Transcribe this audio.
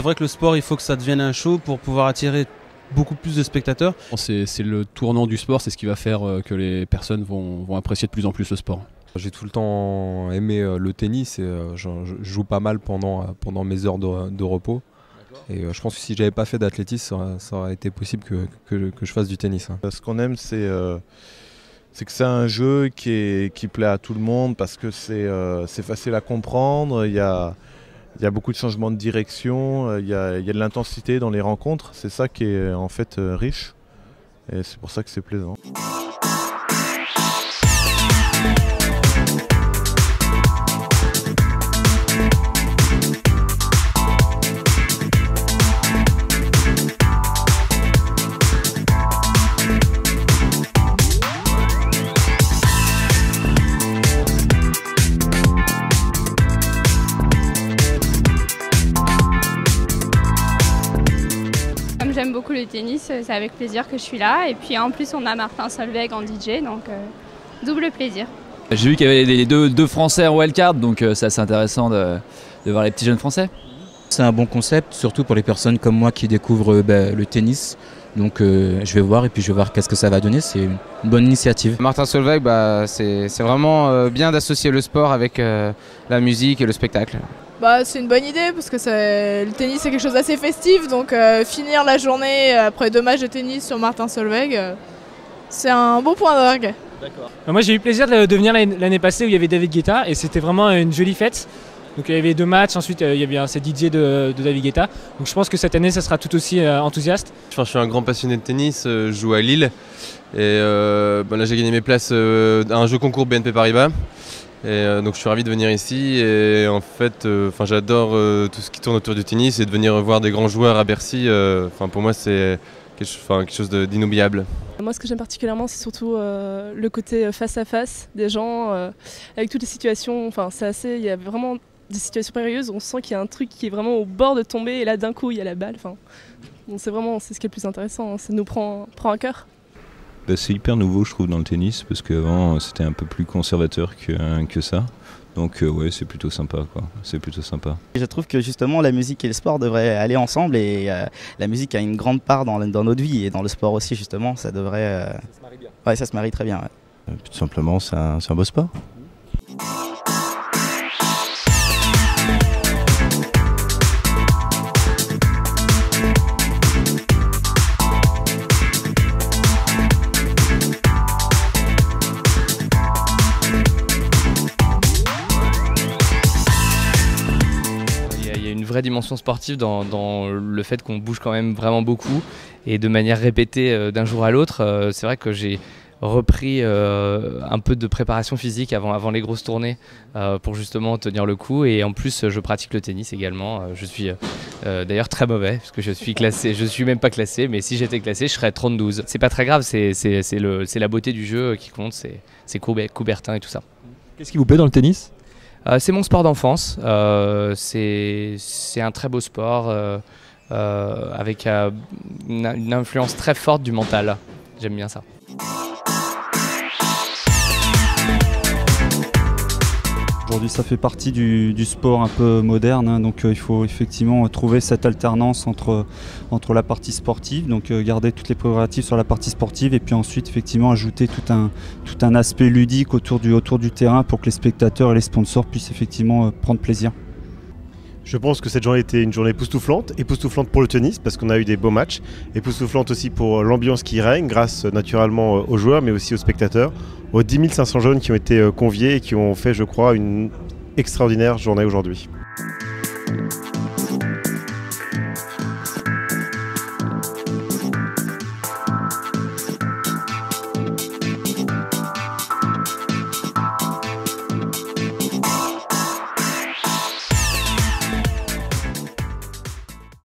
C'est vrai que le sport, il faut que ça devienne un show pour pouvoir attirer beaucoup plus de spectateurs. C'est le tournant du sport, c'est ce qui va faire que les personnes vont apprécier de plus en plus le sport. J'ai tout le temps aimé le tennis et je joue pas mal pendant mes heures de repos. Et je pense que si j'avais pas fait d'athlétisme, ça aurait été possible que je fasse du tennis. Ce qu'on aime, c'est que c'est un jeu qui plaît à tout le monde parce que c'est facile à comprendre. Il y a beaucoup de changements de direction, il y a de l'intensité dans les rencontres. C'est ça qui est en fait riche et c'est pour ça que c'est plaisant. J'aime beaucoup le tennis, c'est avec plaisir que je suis là. Et puis en plus, on a Martin Solveig en DJ, donc double plaisir. J'ai vu qu'il y avait les deux Français en wildcard, donc c'est assez intéressant de voir les petits jeunes Français. C'est un bon concept, surtout pour les personnes comme moi qui découvrent le tennis. Donc je vais voir et puis je vais voir qu'est-ce que ça va donner, c'est une bonne initiative. Martin Solveig, c'est vraiment bien d'associer le sport avec la musique et le spectacle. C'est une bonne idée parce que le tennis c'est quelque chose d'assez festif, donc finir la journée après 2 matchs de tennis sur Martin Solveig, c'est un bon point d'orgue. Moi j'ai eu le plaisir de venir l'année passée où il y avait David Guetta et c'était vraiment une jolie fête. Donc il y avait 2 matchs, ensuite il y avait un set DJ de David Guetta. Donc je pense que cette année ça sera tout aussi enthousiaste. Je suis un grand passionné de tennis, je joue à Lille et là j'ai gagné mes places à un jeu concours BNP Paribas. Et donc je suis ravi de venir ici et en fait j'adore tout ce qui tourne autour du tennis et de venir voir des grands joueurs à Bercy, pour moi c'est quelque chose d'inoubliable. Moi ce que j'aime particulièrement c'est surtout le côté face à face des gens avec toutes les situations, il y a vraiment des situations périlleuses, on sent qu'il y a un truc qui est vraiment au bord de tomber et là d'un coup il y a la balle, c'est ce qui est le plus intéressant, ça nous prend à cœur. C'est hyper nouveau je trouve dans le tennis parce qu'avant c'était un peu plus conservateur que ça. Donc ouais c'est plutôt sympa quoi, c'est plutôt sympa. Je trouve que justement la musique et le sport devraient aller ensemble et la musique a une grande part dans notre vie et dans le sport aussi justement, ça devrait... Ça se marie bien. Ouais ça se marie très bien. Ouais. Tout simplement c'est un beau sport. Une vraie dimension sportive dans le fait qu'on bouge quand même vraiment beaucoup et de manière répétée d'un jour à l'autre. C'est vrai que j'ai repris un peu de préparation physique avant les grosses tournées pour justement tenir le coup et en plus je pratique le tennis également. Je suis d'ailleurs très mauvais parce que je suis même pas classé, mais si j'étais classé je serais 32. C'est pas très grave, c'est la beauté du jeu qui compte, c'est Coubertin et tout ça. Qu'est-ce qui vous plaît dans le tennis ? C'est mon sport d'enfance, c'est un très beau sport avec une influence très forte du mental, j'aime bien ça. Aujourd'hui ça fait partie du sport un peu moderne, donc il faut effectivement trouver cette alternance entre la partie sportive, donc garder toutes les prérogatives sur la partie sportive et puis ensuite effectivement ajouter tout un aspect ludique autour du terrain pour que les spectateurs et les sponsors puissent effectivement prendre plaisir. Je pense que cette journée était une journée époustouflante pour le tennis parce qu'on a eu des beaux matchs, époustouflante aussi pour l'ambiance qui règne grâce naturellement aux joueurs mais aussi aux spectateurs, aux 10 500 jeunes qui ont été conviés et qui ont fait je crois une extraordinaire journée aujourd'hui.